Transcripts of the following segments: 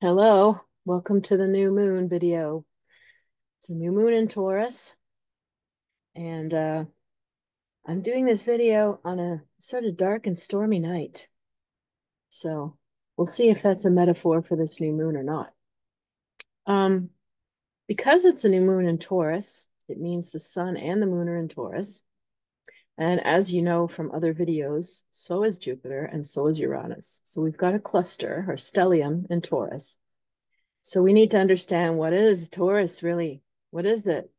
Hello, welcome to the new moon video. It's a new moon in Taurus, and I'm doing this video on a sort of dark and stormy night. So we'll see if that's a metaphor for this new moon or not. Um, because it's a new moon in Taurus, it means the sun and the moon are in Taurus. And as you know from other videos, so is Jupiter and so is Uranus. So we've got a cluster or stellium in Taurus. So we need to understand, what is Taurus really? What is it?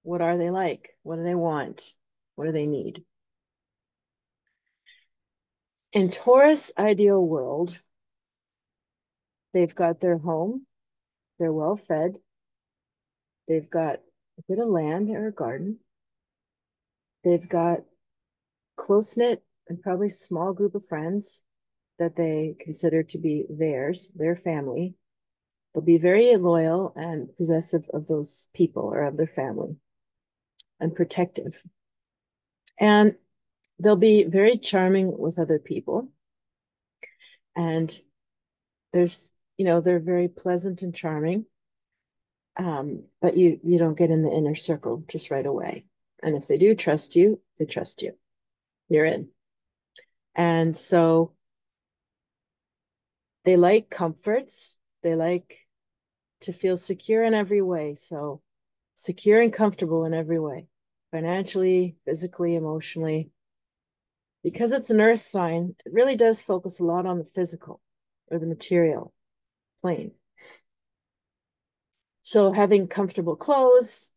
What are they like? What do they want? What do they need? In Taurus' ideal world, they've got their home, they're well fed, they've got a bit of land or a garden, they've got close-knit and probably small group of friends that they consider to be theirs, their family. They'll be very loyal and possessive of those people or of their family and protective. And they'll be very charming with other people. And they're very pleasant and charming. But you don't get in the inner circle just right away. And if they do trust you, they trust you. You're in. And so they like comforts. They like to feel secure in every way. So secure and comfortable in every way, financially, physically, emotionally. Because it's an earth sign, it really does focus a lot on the physical or the material plane. So having comfortable clothes,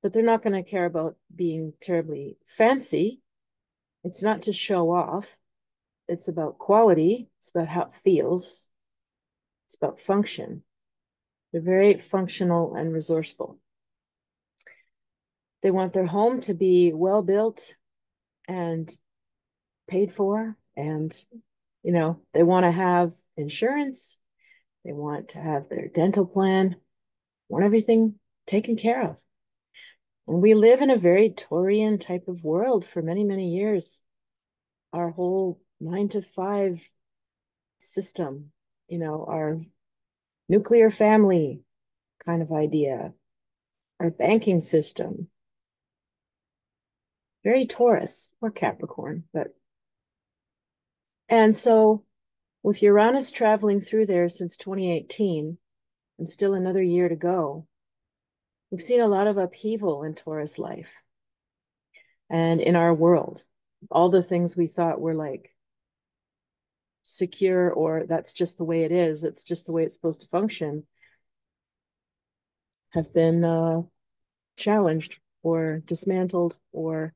but they're not going to care about being terribly fancy. It's not to show off. It's about quality. It's about how it feels. It's about function. They're very functional and resourceful. They want their home to be well built and paid for. And, they want to have insurance. They want to have their dental plan, want everything taken care of. And we live in a very Taurian type of world for many, many years. Our whole 9 to 5 system, our nuclear family kind of idea, our banking system, very Taurus or Capricorn. And so with Uranus traveling through there since 2018 and still another year to go, we've seen a lot of upheaval in Taurus life and in our world. All the things we thought were like secure, or that's just the way it is, it's just the way it's supposed to function, have been challenged or dismantled, or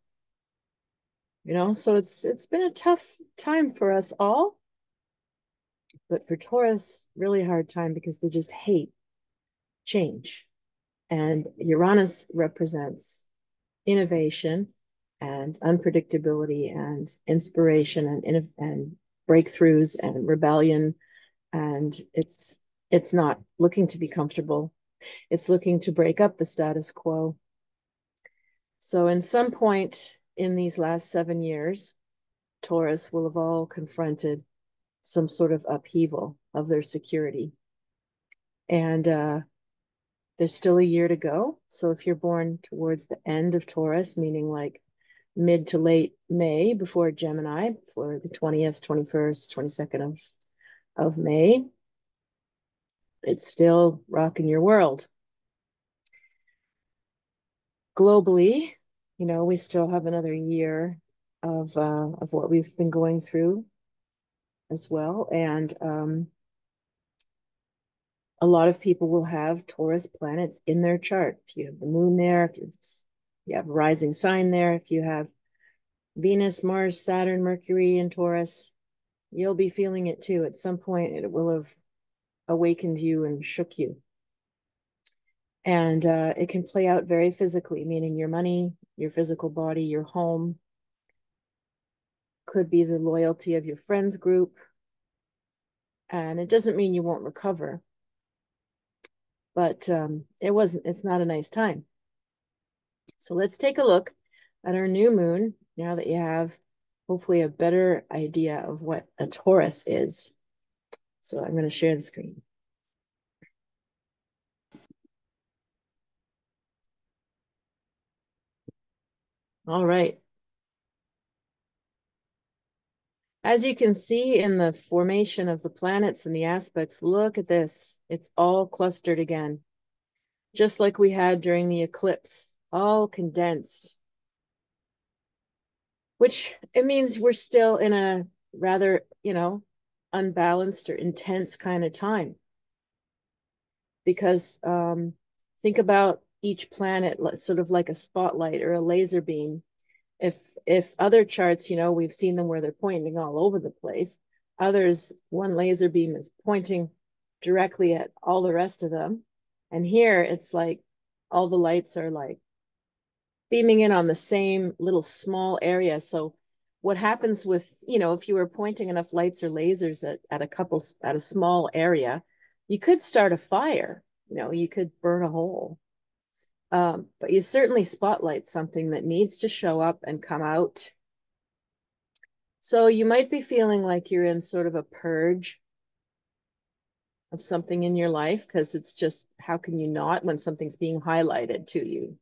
so it's been a tough time for us all, but for Taurus, really hard time because they just hate change. And Uranus represents innovation and unpredictability and inspiration and breakthroughs and rebellion. And it's not looking to be comfortable. It's looking to break up the status quo. So in some point in these last 7 years, Taurus will have all confronted some sort of upheaval of their security. And there's still a year to go. So if you're born towards the end of Taurus, meaning like mid to late May, before Gemini, for the 20th, 21st, 22nd of May, it's still rocking your world. Globally, we still have another year of what we've been going through as well. And a lot of people will have Taurus planets in their chart. If you have the moon there, if you have a rising sign there, if you have Venus, Mars, Saturn, Mercury in Taurus, you'll be feeling it too. At some point, it will have awakened you and shook you. And it can play out very physically, meaning your money, your physical body, your home. Could be the loyalty of your friends group. And it doesn't mean you won't recover, but it's not a nice time. So let's take a look at our new moon now that you have hopefully a better idea of what a Taurus is. So I'm going to share the screen. All right. As you can see in the formation of the planets and the aspects, look at this. It's all clustered again, just like we had during the eclipse, all condensed, which it means we're still in a rather, unbalanced or intense kind of time. Because think about each planet sort of like a spotlight or a laser beam. If other charts, we've seen them where they're pointing all over the place. Others, one laser beam is pointing directly at all the rest of them. And here it's like all the lights are like beaming in on the same little small area. So what happens with, if you were pointing enough lights or lasers at a small area, you could start a fire, you could burn a hole. But you certainly spotlight something that needs to show up and come out. So you might be feeling like you're in sort of a purge of something in your life, because it's just, how can you not when something's being highlighted to you,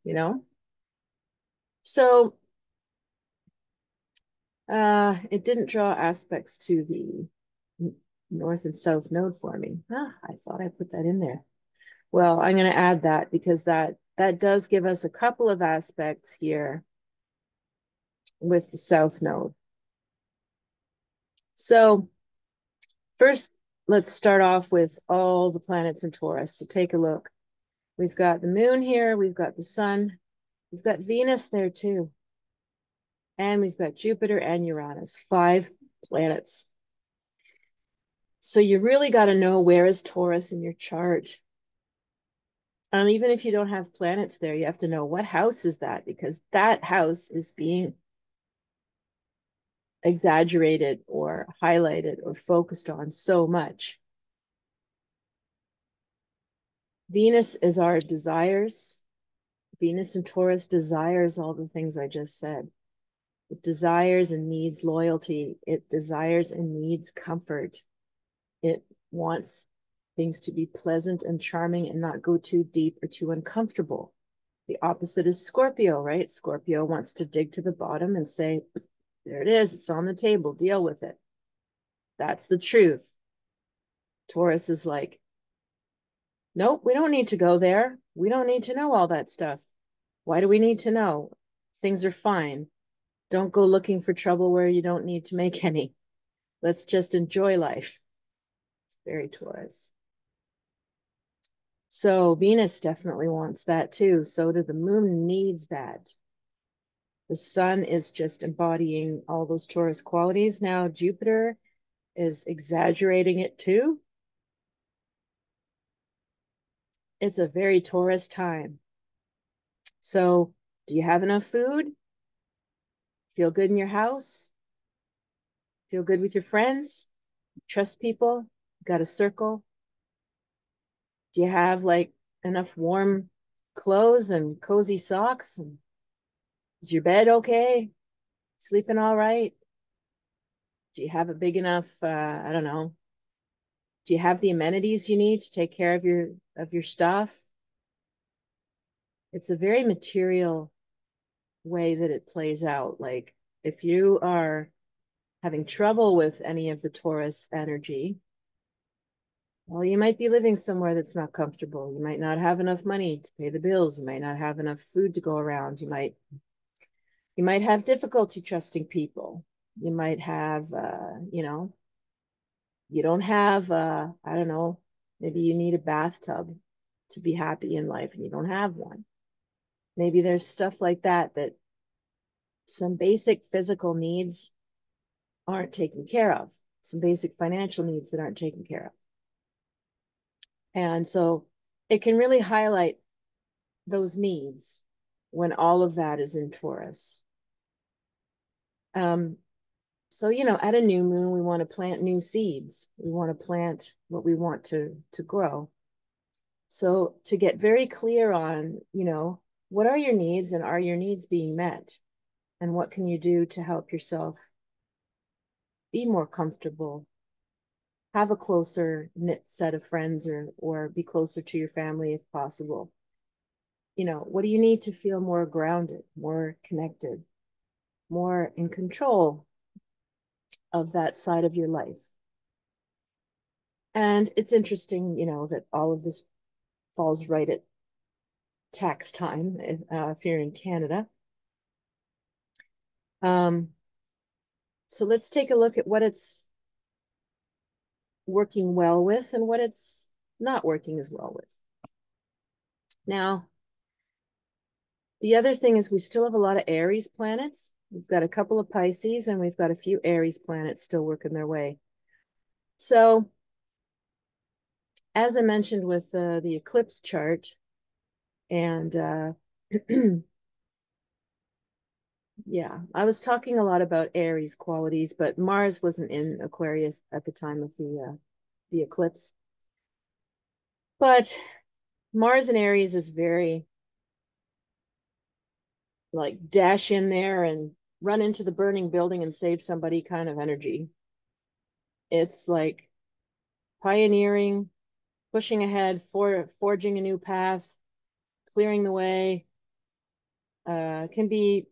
So it didn't draw aspects to the north and south node for me. I thought I put that in there. Well, I'm going to add that because that does give us a couple of aspects here with the south node. So first, let's start off with all the planets in Taurus. So take a look. We've got the moon here. We've got the sun. We've got Venus there too. And we've got Jupiter and Uranus, 5 planets. So you really got to know, where is Taurus in your chart? And even if you don't have planets there, you have to know, what house is that? Because that house is being exaggerated or highlighted or focused on so much. Venus is our desires. Venus in Taurus desires all the things I just said. It desires and needs loyalty. It desires and needs comfort. It wants things to be pleasant and charming and not go too deep or too uncomfortable. The opposite is Scorpio, right? Scorpio wants to dig to the bottom and say, there it is, it's on the table, deal with it. That's the truth. Taurus is like, nope, we don't need to go there. We don't need to know all that stuff. Why do we need to know? Things are fine. Don't go looking for trouble where you don't need to make any. Let's just enjoy life. It's very Taurus. So Venus definitely wants that too. So do the moon, needs that. The sun is just embodying all those Taurus qualities. Now Jupiter is exaggerating it too. It's a very Taurus time. So do you have enough food? Feel good in your house? Feel good with your friends? Trust people? Got a circle? Do you have like enough warm clothes and cozy socks? And is your bed okay? Sleeping all right? Do you have a big enough, I don't know, do you have the amenities you need to take care of your stuff? It's a very material way that it plays out. Like, if you are having trouble with any of the Taurus energy, well, you might be living somewhere that's not comfortable. You might not have enough money to pay the bills. You might not have enough food to go around. You might have difficulty trusting people. You might have, you don't have, I don't know, maybe you need a bathtub to be happy in life and you don't have one. Maybe there's stuff like that, that some basic physical needs aren't taken care of, some basic financial needs that aren't taken care of. And so it can really highlight those needs when all of that is in Taurus. So, at a new moon, we want to plant new seeds. We want to plant what we want to grow. So to get very clear on, what are your needs and are your needs being met? And what can you do to help yourself be more comfortable, have a closer knit set of friends, or be closer to your family if possible? What do you need to feel more grounded, more connected? more in control of that side of your life. And it's interesting, you know, that all of this falls right at tax time if you're in Canada. So let's take a look at what it's working well with and what it's not working as well with. Now, the other thing is we still have a lot of Aries planets. We've got a couple of Pisces and we've got a few Aries planets still working their way. So, as I mentioned with the eclipse chart, and yeah, I was talking a lot about Aries qualities, but Mars wasn't in Aquarius at the time of the eclipse. But Mars in Aries is very like dash in there and run into the burning building and save somebody kind of energy. It's like pioneering, pushing ahead, forging a new path, clearing the way. Can be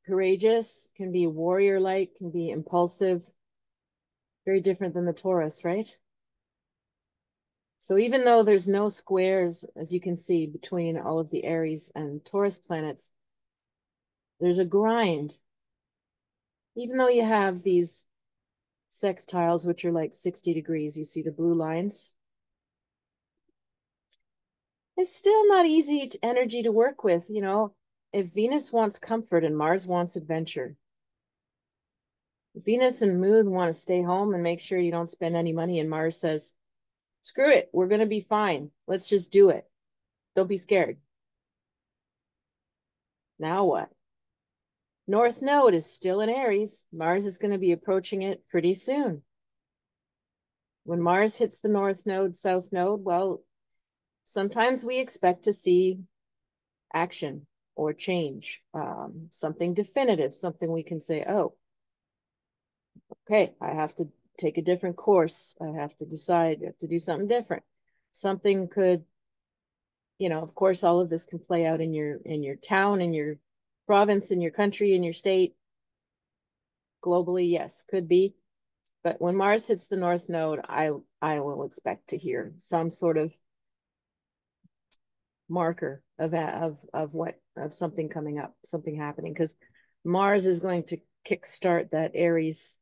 courageous, can be warrior-like, can be impulsive. Very different than the Taurus, right? So even though there's no squares, as you can see, between all of the Aries and Taurus planets, there's a grind. Even though you have these sextiles, which are like 60 degrees, you see the blue lines. It's still not easy energy to work with, you know. If Venus wants comfort and Mars wants adventure, Venus and Moon want to stay home and make sure you don't spend any money, and Mars says, screw it, we're going to be fine. Let's just do it. Don't be scared. Now what? North Node is still in Aries. Mars is going to be approaching it pretty soon. When Mars hits the North Node, South Node, well, sometimes we expect to see action or change, something definitive, something we can say, oh, okay, I have to take a different course. I have to decide, I have to do something different. Something could, you know, of course, all of this can play out in your town, in your province, in your country, in your state. Globally, yes, could be. But when Mars hits the North Node, I will expect to hear some sort of marker of something coming up, something happening, because Mars is going to kickstart that Aries,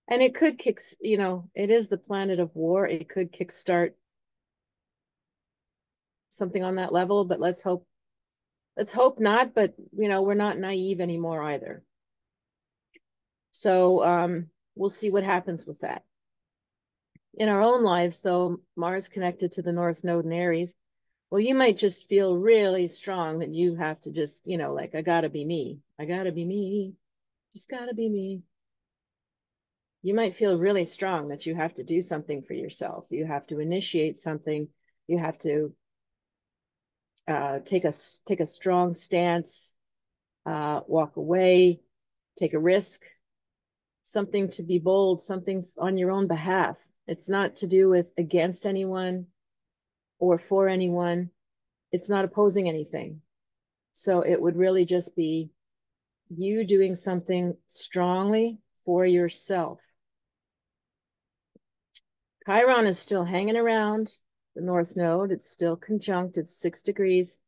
and it could you know, it is the planet of war. It could kickstart something on that level, but let's hope not. But you know, we're not naive anymore either. So we'll see what happens with that. In our own lives, though, Mars connected to the North Node in Aries, well, you might just feel really strong that you have to just, you know, like, I gotta be me. I gotta be me. Just gotta be me. You might feel really strong that you have to do something for yourself. You have to initiate something. You have to take a strong stance, walk away, take a risk, something to be bold, something on your own behalf. It's not to do with against anyone or for anyone. It's not opposing anything. So it would really just be you doing something strongly for yourself. Chiron is still hanging around the North Node. It's still conjunct. It's 6 degrees.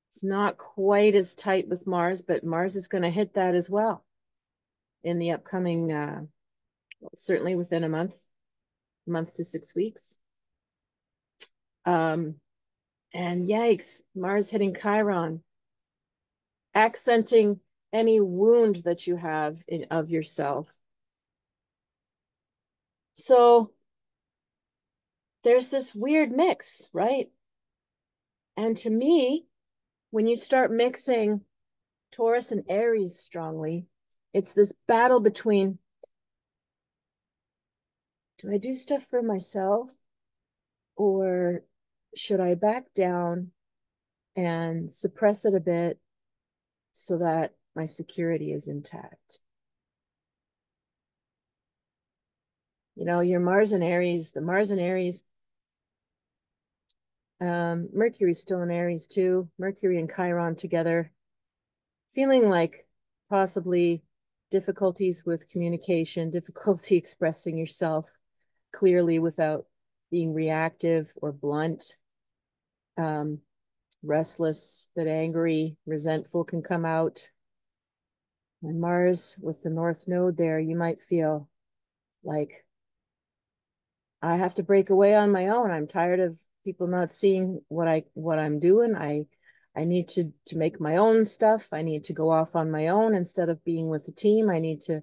It's not quite as tight with Mars, but Mars is going to hit that as well in the upcoming, certainly within a month to 6 weeks. And yikes, Mars hitting Chiron, accenting any wound that you have of yourself. So there's this weird mix, right? And to me, when you start mixing Taurus and Aries strongly, it's this battle between, do I do stuff for myself, or should I back down and suppress it a bit so that my security is intact? You know, your Mars and Aries, the Mars and Aries, Mercury's still in Aries too. Mercury and Chiron together, feeling like possibly difficulties with communication, difficulty expressing yourself clearly without being reactive or blunt. Restless, but angry, resentful can come out. And Mars with the North Node there, you might feel like, I have to break away on my own. I'm tired of people not seeing what I'm doing. I need to make my own stuff. I need to go off on my own instead of being with the team. I need to,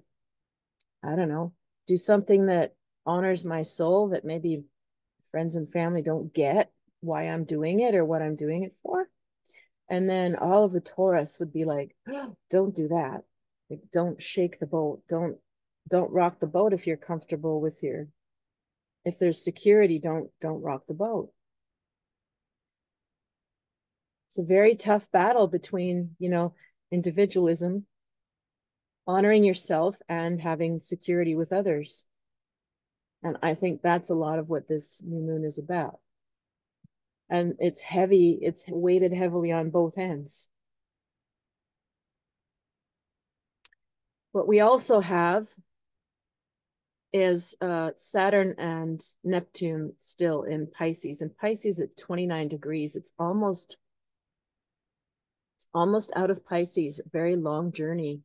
I don't know, do something that honors my soul, that maybe friends and family don't get why I'm doing it or what I'm doing it for. And then all of the Taurus would be like, oh, don't do that. Like, don't shake the boat. Don't rock the boat if you're comfortable with your, if there's security, don't rock the boat. It's a very tough battle between, individualism, honoring yourself, and having security with others. And I think that's a lot of what this new moon is about. And it's heavy, it's weighted heavily on both ends. What we also have is Saturn and Neptune still in Pisces. And Pisces at 29 degrees, it's almost out of Pisces, a very long journey.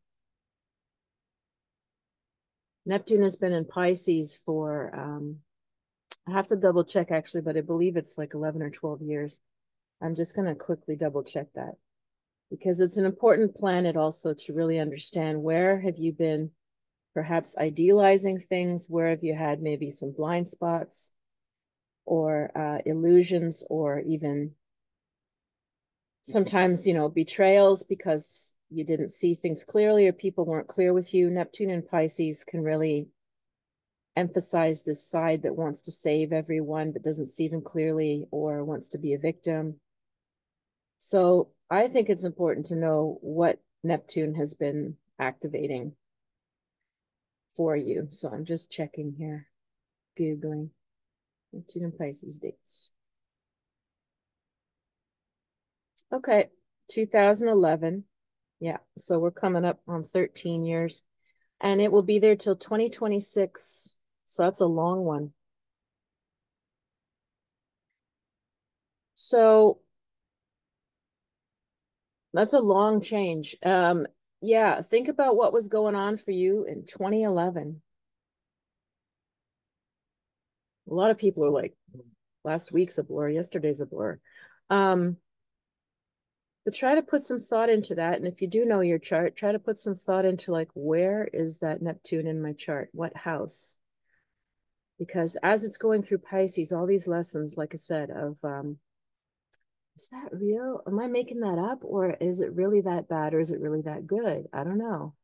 Neptune has been in Pisces for, I have to double check actually, but I believe it's like 11 or 12 years. I'm just going to quickly double check that, because it's an important planet also to really understand, where have you been perhaps idealizing things? Where have you had maybe some blind spots or illusions, or even sometimes, betrayals because you didn't see things clearly or people weren't clear with you. Neptune and Pisces can really emphasize this side that wants to save everyone but doesn't see them clearly, or wants to be a victim. So I think it's important to know what Neptune has been activating for you. So I'm just checking here, Googling Neptune and Pisces dates. Okay, 2011. Yeah, so we're coming up on 13 years, and it will be there till 2026. So that's a long one. So that's a long change. Yeah, think about what was going on for you in 2011. A lot of people are like, last week's a blur, yesterday's a blur. But try to put some thought into that. And if you do know your chart, try to put some thought into, like, where is that Neptune in my chart? What house? Because as it's going through Pisces, all these lessons, like I said, of is that real? Am I making that up? Or is it really that bad? Or is it really that good? I don't know.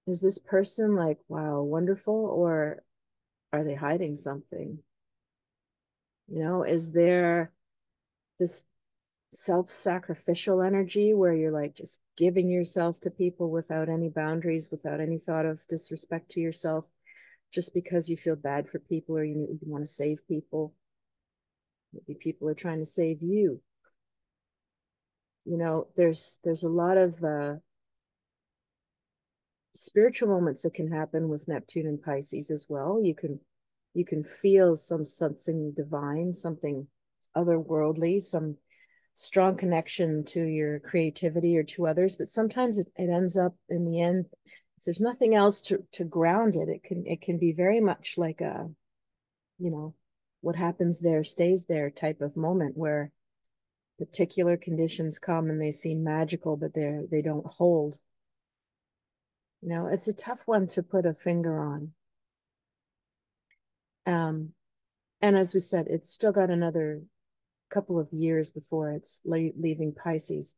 Is this person like, wow, wonderful? Or are they hiding something? Is there this self-sacrificial energy where you're like just giving yourself to people without any boundaries, without any thought of disrespect to yourself, just because you feel bad for people, or you want to save people? Maybe people are trying to save you. There's a lot of spiritual moments that can happen with Neptune and Pisces as well. You can feel something divine, something otherworldly, some strong connection to your creativity or to others. But sometimes it ends up, in the end, if there's nothing else to ground it, it can be very much like a, what happens there stays there type of moment, where particular conditions come and they seem magical, but they don't hold. It's a tough one to put a finger on. And as we said, it's still got another couple of years before it's leaving Pisces.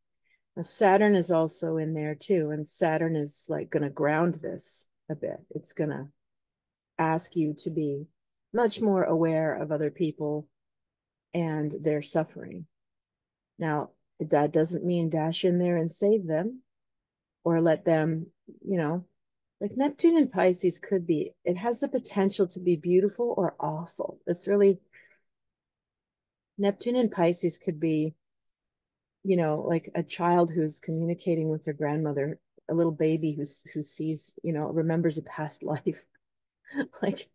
Now, Saturn is also in there too, and Saturn is like going to ground this a bit. It's going to ask you to be much more aware of other people and their suffering. Now, that doesn't mean dash in there and save them, or let them, like Neptune and Pisces it has the potential to be beautiful or awful. It's really, Neptune and Pisces could be, like a child who's communicating with their grandmother a little baby who sees, remembers a past life, like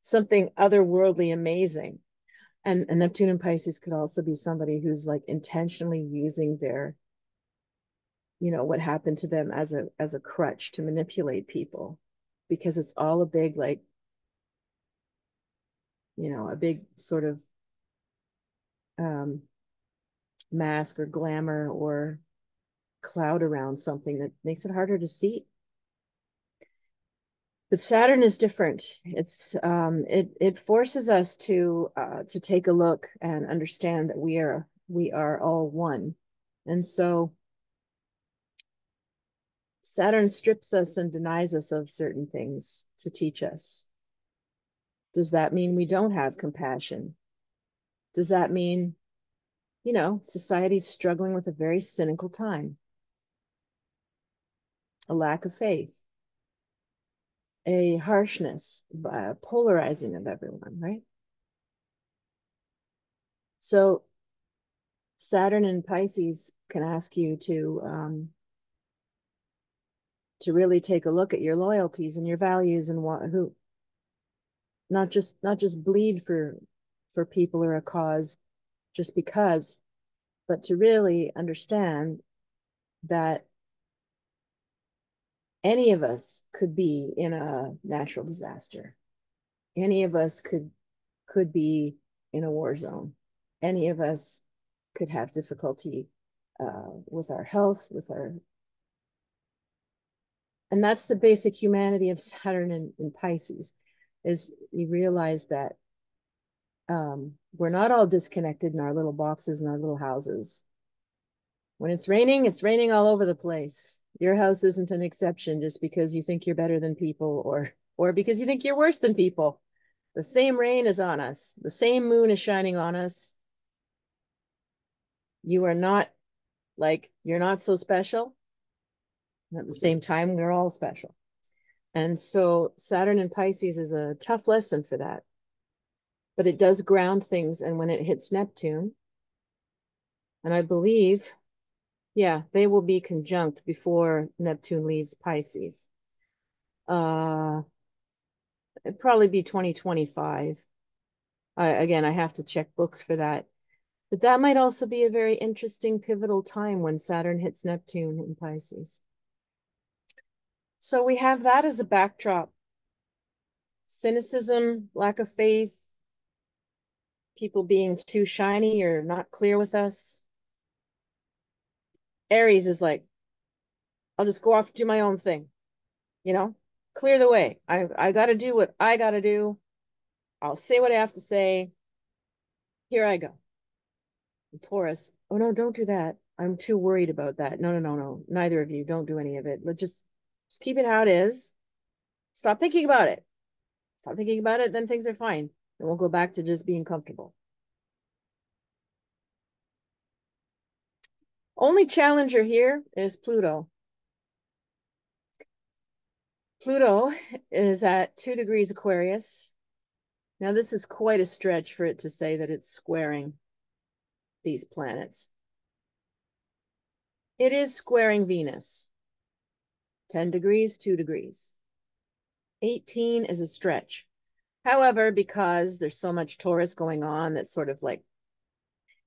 something otherworldly amazing. And Neptune in Pisces could also be somebody who's like intentionally using their, what happened to them as a crutch to manipulate people, because it's all a big, like, a big sort of mask or glamour or cloud around something that makes it harder to see. But Saturn is different. It forces us to take a look and understand that we are all one. And so Saturn strips us and denies us of certain things to teach us. Does that mean we don't have compassion? Does that mean, society's struggling with a very cynical time, a lack of faith, a harshness, polarizing of everyone, right? So Saturn in Pisces can ask you to really take a look at your loyalties and your values and not just bleed for people or a cause just because, but to really understand that any of us could be in a natural disaster. Any of us could be in a war zone. Any of us could have difficulty with our health, and that's the basic humanity of Saturn in Pisces, is you realize that we're not all disconnected in our little boxes and our little houses. When it's raining all over the place. Your house isn't an exception just because you think you're better than people or because you think you're worse than people. The same rain is on us. The same moon is shining on us. You are not you're not so special. At the same time, we're all special. And so Saturn in Pisces is a tough lesson for that. But it does ground things. And when it hits Neptune, and I believe, yeah, they will be conjunct before Neptune leaves Pisces. It'd probably be 2025. Again, I have to check books for that. But that might also be a very interesting pivotal time when Saturn hits Neptune in Pisces. So we have that as a backdrop. Cynicism, lack of faith, people being too shiny or not clear with us. Aries is like, I'll just go off and do my own thing, clear the way. I got to do what I got to do. I'll say what I have to say. Here I go. And Taurus, oh no, don't do that. I'm too worried about that. No. Neither of you, don't do any of it. Let's just keep it how it is. Stop thinking about it. Stop thinking about it, then things are fine. And we'll go back to just being comfortable. Only challenger here is Pluto. Pluto is at 2 degrees Aquarius. Now, this is quite a stretch for it to say that it's squaring these planets. It is squaring Venus. 10 degrees, 2 degrees. 18 is a stretch. However, because there's so much Taurus going on, that's sort of like,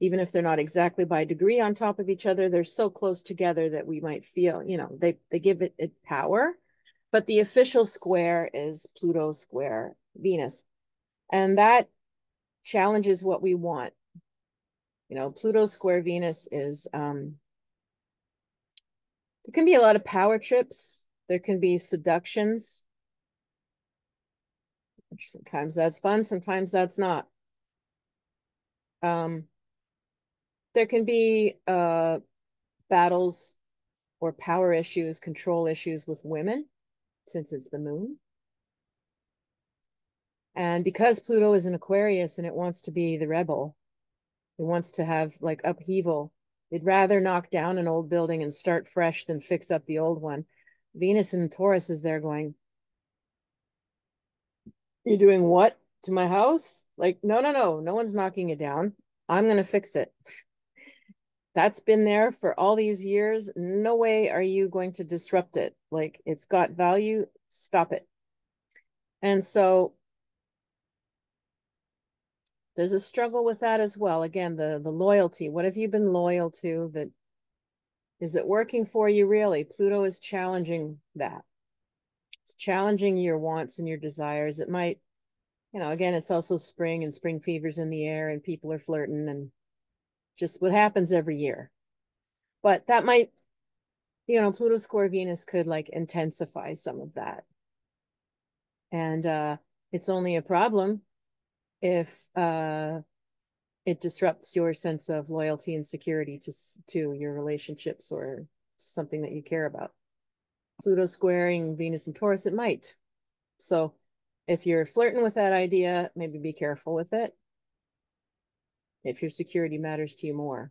even if they're not exactly by degree on top of each other, they're so close together that we might feel, they give it power. But the official square is Pluto square Venus. And that challenges what we want. Pluto square Venus is, there can be a lot of power trips. There can be seductions. Sometimes that's fun. Sometimes that's not. There can be battles or power issues, control issues with women, since it's the moon. And because Pluto is in Aquarius and it wants to be the rebel, it wants to have like upheaval. It'd rather knock down an old building and start fresh than fix up the old one. Venus in Taurus is there going, you're doing what to my house? Like, no one's knocking it down. I'm going to fix it. That's been there for all these years. No way are you going to disrupt it. Like, it's got value, stop it. And so there's a struggle with that as well. Again, the loyalty. What have you been loyal to? That is it working for you really? Pluto is challenging that. It's challenging your wants and your desires. It might, again, it's also spring and spring fever's in the air and people are flirting and just what happens every year. But that might, Pluto square Venus could like intensify some of that. And it's only a problem if it disrupts your sense of loyalty and security to your relationships or to something that you care about. Pluto squaring Venus and Taurus, it might. So if you're flirting with that idea, maybe be careful with it if your security matters to you more.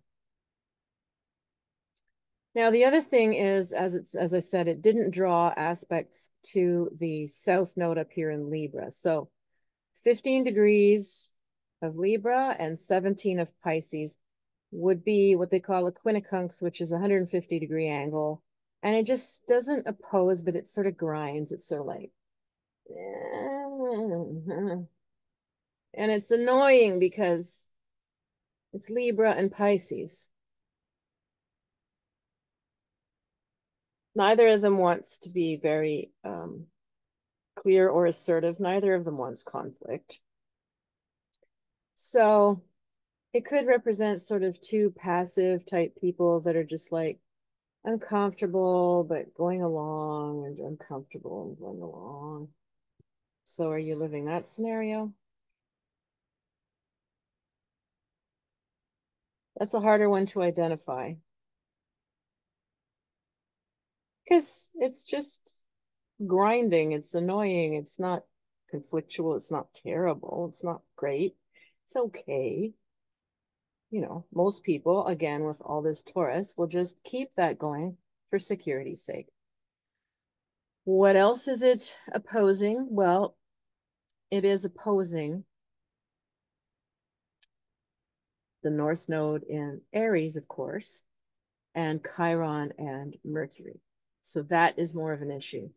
Now, the other thing is, as I said, it didn't draw aspects to the South Node up here in Libra. So 15 degrees of Libra and 17 of Pisces would be what they call a quincunx, which is a 150-degree angle. And it just doesn't oppose, but it sort of grinds. It's sort of like, and it's annoying because it's Libra and Pisces. Neither of them wants to be very clear or assertive. Neither of them wants conflict. So it could represent sort of two passive type people that are just like uncomfortable, but going along, and uncomfortable and going along. So are you living that scenario? That's a harder one to identify because it's just grinding. It's annoying. It's not conflictual. It's not terrible. It's not great. It's okay. Most people, again, with all this Taurus, will just keep that going for security's sake. What else is it opposing? Well, it is opposing the North Node in Aries, of course, and Chiron and Mercury. So that is more of an issue.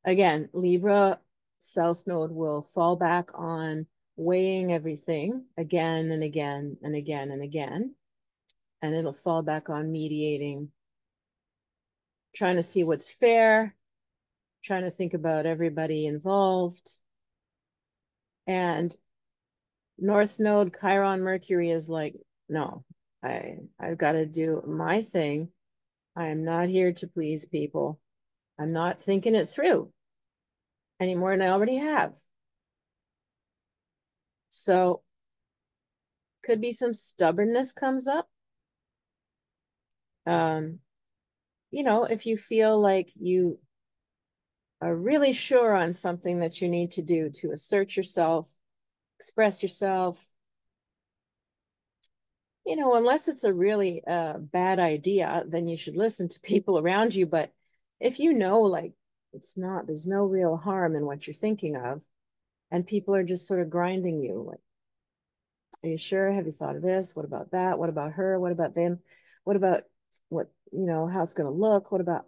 Again, Libra South Node will fall back on weighing everything again and again and again and again. And it'll fall back on mediating, trying to see what's fair, trying to think about everybody involved. And North Node, Chiron, Mercury is like, no, I've got to do my thing. I am not here to please people. I'm not thinking it through any more than I already have. So could be some stubbornness comes up. If you feel like you are really sure on something that you need to do to assert yourself, express yourself, unless it's a really bad idea, then you should listen to people around you. But if like there's no real harm in what you're thinking of, and people are just sort of grinding you, like, are you sure? Have you thought of this? What about that? What about her? What about them? What about how it's going to look? What about,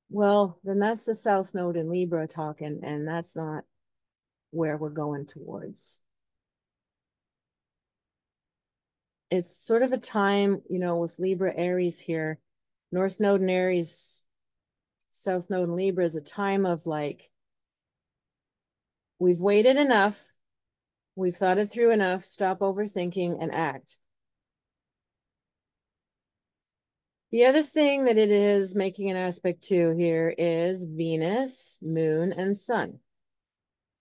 well, then that's the South Node in Libra talking, and that's not where we're going towards. It's sort of a time, with Libra Aries here, North Node in Aries, South Node in Libra is a time of like, we've waited enough, we've thought it through enough, stop overthinking and act. The other thing that it is making an aspect to here is Venus, Moon, and Sun.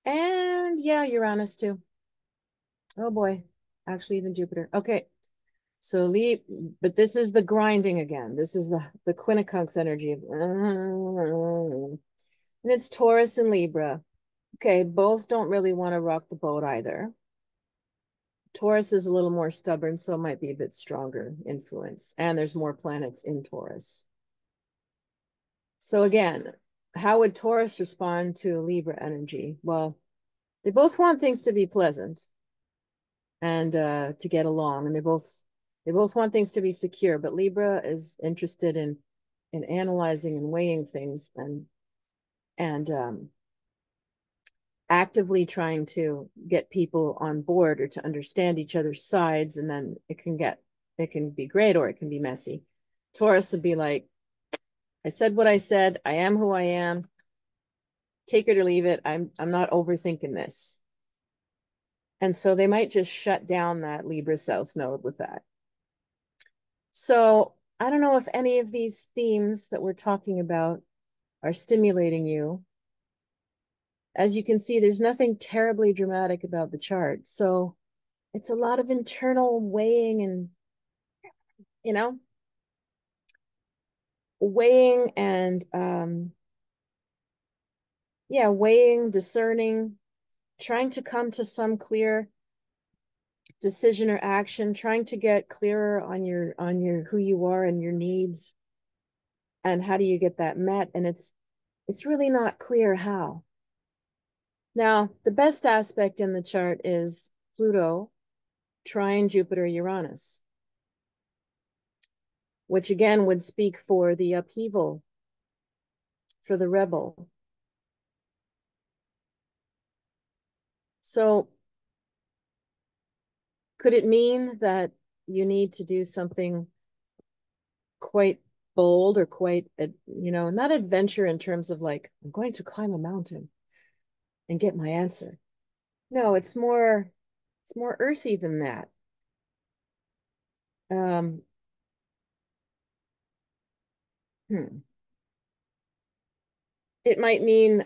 And yeah, Uranus too. Oh boy, actually even Jupiter. Okay. So but this is the grinding again. This is the quincunx energy of, and it's Taurus and Libra. Okay, both don't really want to rock the boat either. Taurus is a little more stubborn, so it might be a bit stronger influence. And there's more planets in Taurus. So again, how would Taurus respond to Libra energy? Well, they both want things to be pleasant and to get along, and They both want things to be secure, but Libra is interested in analyzing and weighing things and actively trying to get people on board or to understand each other's sides, and then it can be great or it can be messy. Taurus would be like, I said what I said, I am who I am, take it or leave it. I'm not overthinking this. And so they might just shut down that Libra South node with that. So I don't know if any of these themes that we're talking about are stimulating you. As you can see, there's nothing terribly dramatic about the chart. So it's a lot of internal weighing and, weighing and, weighing, discerning, trying to come to some clear decision or action, trying to get clearer on your who you are and your needs and how do you get that met. And it's really not clear how. Now, the best aspect in the chart is Pluto trine Jupiter Uranus, which again would speak for the upheaval, for the rebel. So could it mean that you need to do something quite bold or quite, not adventure in terms of like, I'm going to climb a mountain and get my answer? No, it's more earthy than that. Um, It might mean,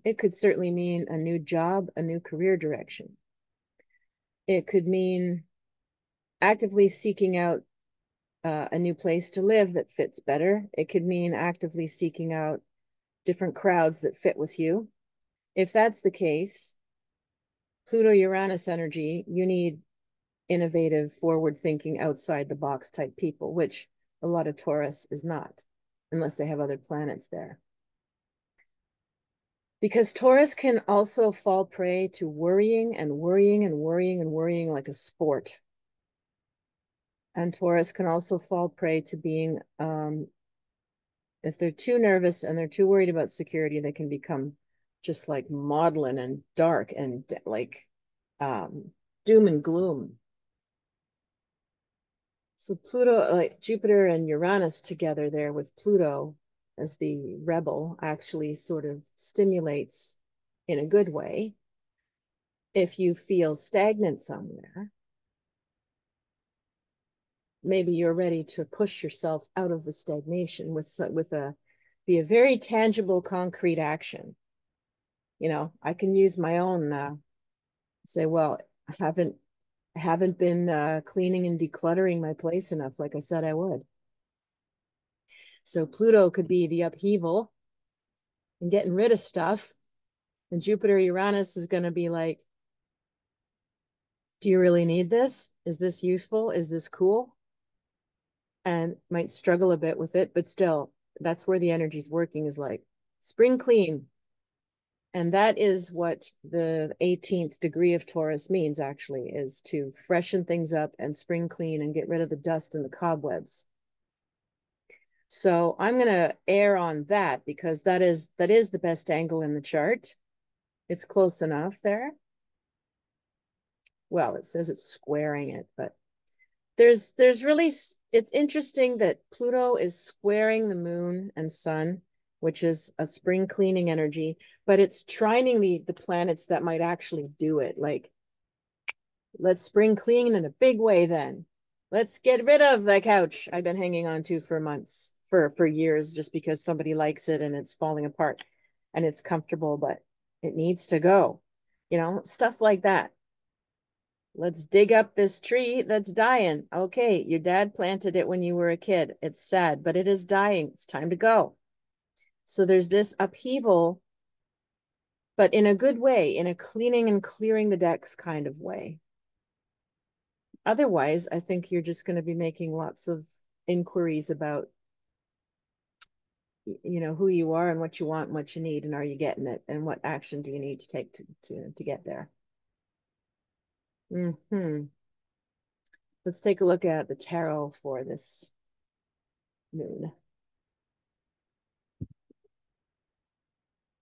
it could certainly mean a new job, a new career direction. It could mean actively seeking out a new place to live that fits better. It could mean actively seeking out different crowds that fit with you. If that's the case, Pluto-Uranus energy, you need innovative, forward-thinking, outside-the-box type people, which a lot of Taurus is not, unless they have other planets there. Because Taurus can also fall prey to worrying and worrying and worrying and worrying like a sport. And Taurus can also fall prey to being, if they're too nervous and they're too worried about security, they can become just like maudlin and dark and like doom and gloom. So Pluto, like Jupiter and Uranus together there with Pluto as the rebel, actually sort of stimulates in a good way. If you feel stagnant somewhere, maybe you're ready to push yourself out of the stagnation with a very tangible, concrete action. I can use my own, say, well, I haven't been cleaning and decluttering my place enough, like I said I would. So Pluto could be the upheaval and getting rid of stuff. And Jupiter Uranus is going to be like, do you really need this? Is this useful? Is this cool? And might struggle a bit with it, but still, that's where the energy's working, is like spring clean. And that is what the 18th degree of Taurus means, actually, is to freshen things up and spring clean and get rid of the dust and the cobwebs. So I'm going to err on that because that is the best angle in the chart. It's close enough there. Well, it says it's squaring it, but there's really, it's interesting that Pluto is squaring the moon and sun, which is a spring cleaning energy, but it's trining the planets that might actually do it. Like, let's spring clean in a big way then. Let's get rid of the couch I've been hanging on to for months, for years, just because somebody likes it and it's falling apart and it's comfortable, but it needs to go. Stuff like that. Let's dig up this tree that's dying. Okay, your dad planted it when you were a kid. It's sad, but it is dying. It's time to go. So there's this upheaval, but in a good way, in a cleaning and clearing the decks kind of way. Otherwise, I think you're just going to be making lots of inquiries about, who you are and what you want and what you need, and are you getting it, and what action do you need to take to get there. Let's take a look at the tarot for this moon.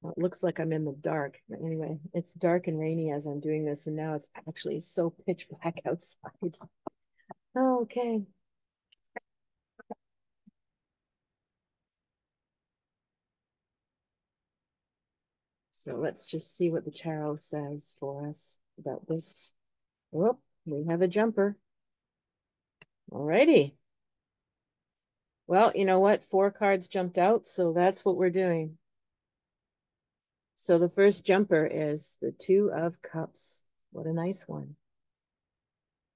Well, it looks like I'm in the dark. But anyway, it's dark and rainy as I'm doing this, and now it's actually so pitch black outside. Okay. So let's just see what the tarot says for us about this. Oh, we have a jumper. Alrighty. Well, you know what? 4 cards jumped out, so that's what we're doing. So the first jumper is the 2 of Cups. What a nice one.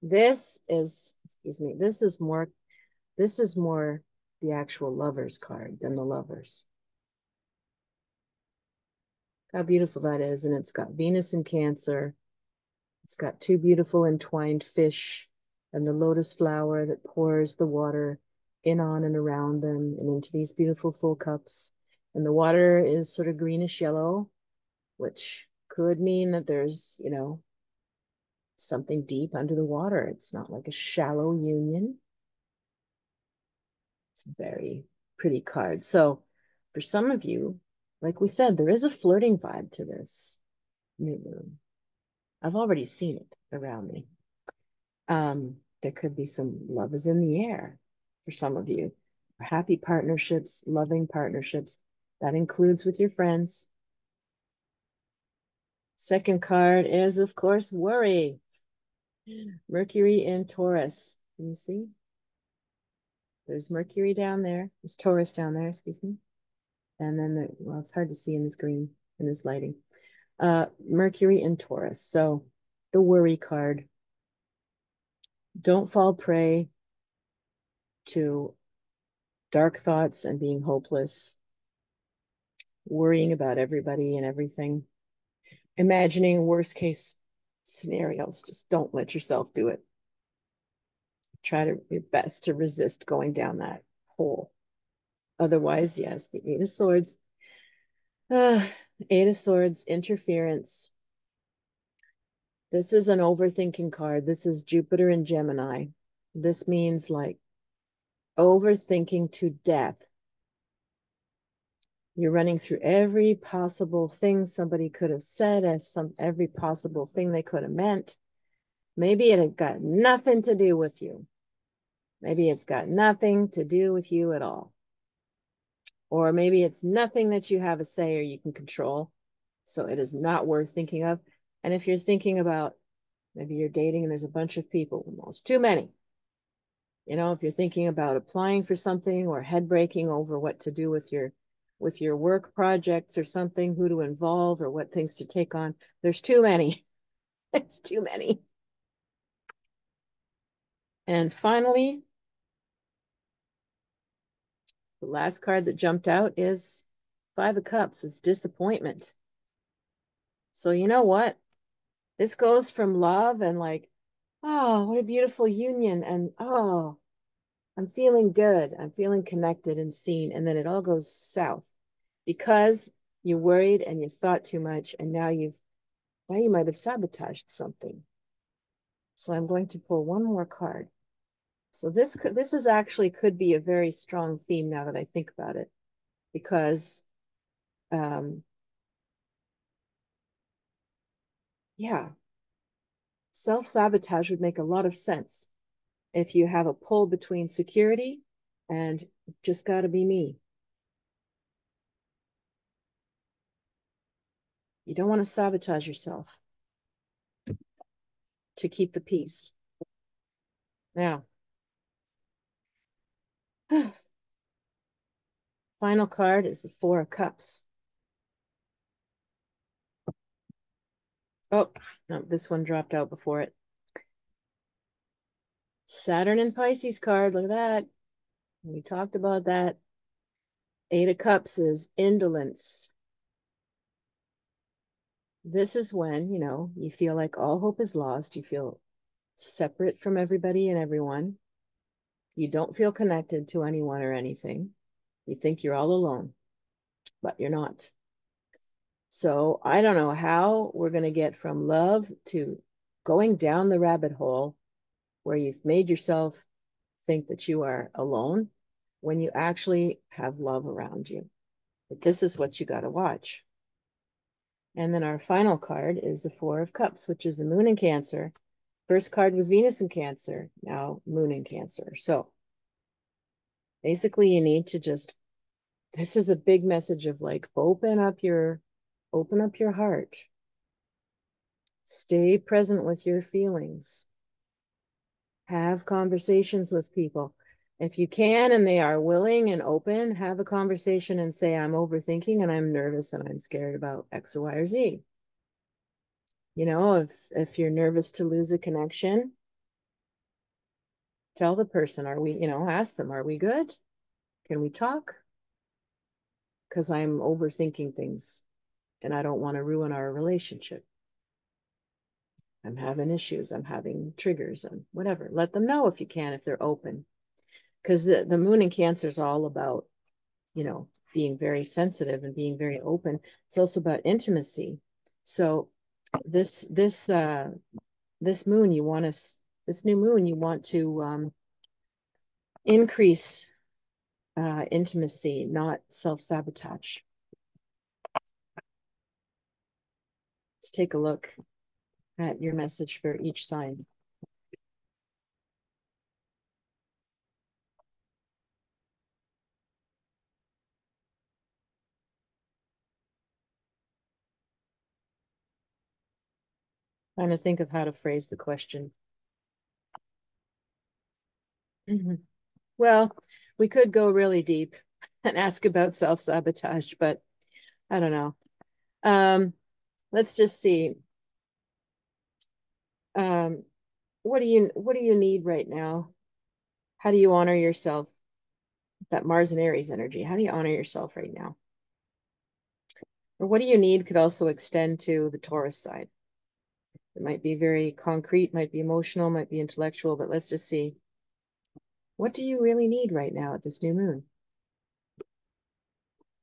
This is, excuse me, this is more the actual Lovers card than the Lovers. How beautiful that is. And it's got Venus in Cancer. It's got 2 beautiful entwined fish and the lotus flower that pours the water in on and around them and into these beautiful full cups. And the water is sort of greenish yellow, which could mean that there's, you know, something deep under the water. It's not like a shallow union. It's a very pretty card. So for some of you, like we said, there is a flirting vibe to this new moon. I've already seen it around me. There could be some love is in the air for some of you. Happy partnerships, loving partnerships. That includes with your friends. Second card is, of course, worry. Mercury in Taurus. Can you see? There's Mercury down there. There's Taurus down there, excuse me. And then, well, it's hard to see in this green, in this lighting. Mercury in Taurus. So the worry card. Don't fall prey to dark thoughts and being hopeless, worrying about everybody and everything, imagining worst case scenarios. Just don't let yourself do it. Try to your best to resist going down that hole. Otherwise, yes, the 8 of Swords. 8 of Swords, interference. This is an overthinking card. This is Jupiter and Gemini. This means like overthinking to death. You're running through every possible thing somebody could have said, as every possible thing they could have meant. Maybe it had got nothing to do with you. Maybe it's got nothing to do with you at all. Or maybe it's nothing that you have a say or you can control. So it is not worth thinking of. And if you're thinking about, maybe you're dating and there's a bunch of people, well, it's too many. You know, if you're thinking about applying for something or head breaking over what to do with your work projects or something, who to involve or what things to take on, there's too many. There's too many. And finally, the last card that jumped out is 5 of Cups. It's disappointment. So you know what? This goes from love and like, oh, what a beautiful union. And oh, I'm feeling good. I'm feeling connected and seen. And then it all goes south because you worried and you thought too much. And now you might have sabotaged something. So I'm going to pull one more card. So this is actually could be a very strong theme now that I think about it, because yeah, self-sabotage would make a lot of sense if you have a pull between security and just got to be me. You don't want to sabotage yourself to keep the peace. Now, final card is the 4 of Cups. Oh, no, this one dropped out before it. Saturn and Pisces card, look at that. We talked about that. 8 of Cups is indolence. This is when, you know, you feel like all hope is lost. You feel separate from everybody and everyone. You don't feel connected to anyone or anything. You think you're all alone, but you're not. So I don't know how we're going to get from love to going down the rabbit hole where you've made yourself think that you are alone when you actually have love around you. But this is what you got to watch. And then our final card is the Four of Cups, which is the Moon in Cancer. First card was Venus in Cancer, now Moon in Cancer. So basically you need to just, this is a big message of like, open up your heart. Stay present with your feelings. Have conversations with people. If you can and they are willing and open, have a conversation and say, I'm overthinking and I'm nervous and I'm scared about X or Y or Z. You know, if you're nervous to lose a connection, tell the person, are we, you know, ask them, are we good? Can we talk? Because I'm overthinking things and I don't want to ruin our relationship. I'm having issues. I'm having triggers and whatever. Let them know if you can, if they're open. Because the Moon in Cancer is all about, you know, being very sensitive and being very open. It's also about intimacy. So this moon, you want to, this new moon, you want to increase intimacy, not self-sabotage. Let's take a look at your message for each sign. Trying to think of how to phrase the question. Well, we could go really deep and ask about self-sabotage, but I don't know. Let's just see. What do you need right now? How do you honor yourself? That Mars and Aries energy. How do you honor yourself right now? Or what do you need could also extend to the Taurus side. It might be very concrete, might be emotional, might be intellectual, but let's just see. What do you really need right now at this new moon?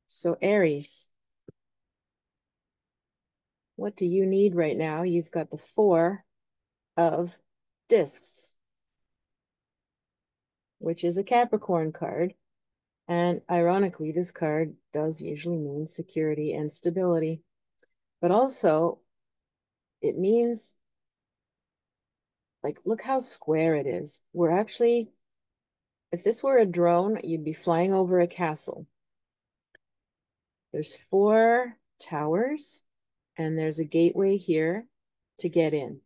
So Aries, what do you need right now? You've got the Four of Discs, which is a Capricorn card. And ironically, this card does usually mean security and stability, but also it means, like, look how square it is. We're actually, if this were a drone, you'd be flying over a castle. There's 4 towers and there's a gateway here to get in.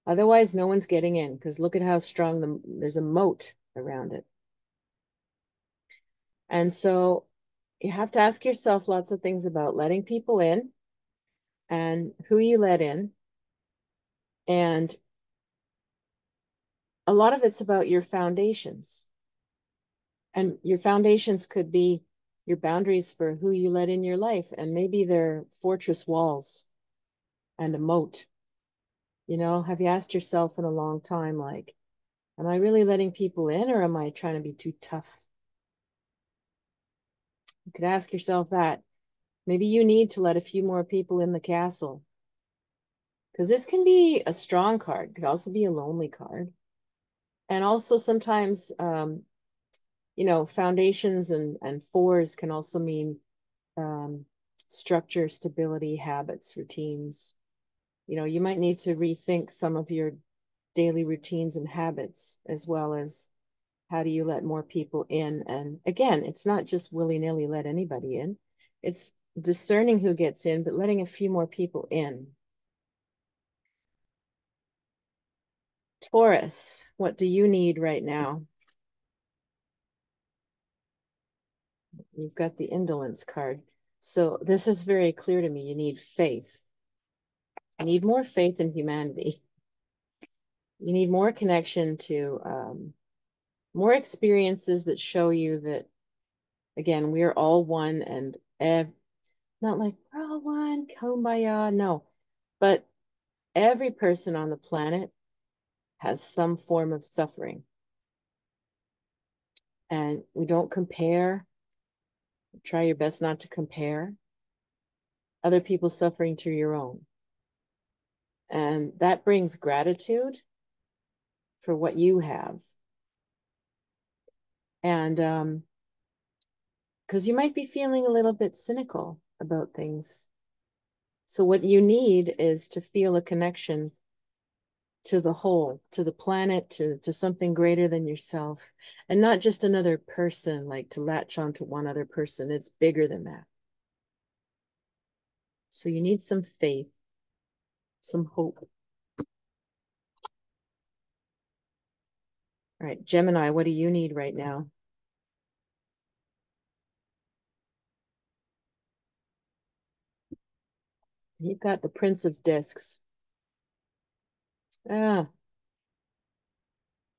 Otherwise, no one's getting in because look at how strong there's a moat around it. And so you have to ask yourself lots of things about letting people in and who you let in. And a lot of it's about your foundations. And your foundations could be your boundaries for who you let in your life. And maybe they're fortress walls and a moat. You know, have you asked yourself in a long time, like, am I really letting people in or am I trying to be too tough? You could ask yourself that. Maybe you need to let a few more people in the castle. Because this can be a strong card. It could also be a lonely card. And also sometimes, you know, foundations and fours can also mean structure, stability, habits, routines. You know, you might need to rethink some of your daily routines and habits, as well as how do you let more people in. And again, it's not just willy-nilly let anybody in. It's discerning who gets in, but letting a few more people in. Taurus, what do you need right now? You've got the indolence card. So this is very clear to me. You need faith. You need more faith in humanity. You need more connection to more experiences that show you that, again, we're all one and not like we're all one, kumbaya, no. But every person on the planet has some form of suffering. And we don't compare. Try your best not to compare other people's suffering to your own. And that brings gratitude for what you have. And because you might be feeling a little bit cynical about things. So what you need is to feel a connection to the whole, to the planet, to something greater than yourself, and not just another person, like to latch onto one other person. It's bigger than that. So you need some faith, some hope. All right, Gemini, what do you need right now? You've got the Prince of Discs. Ah,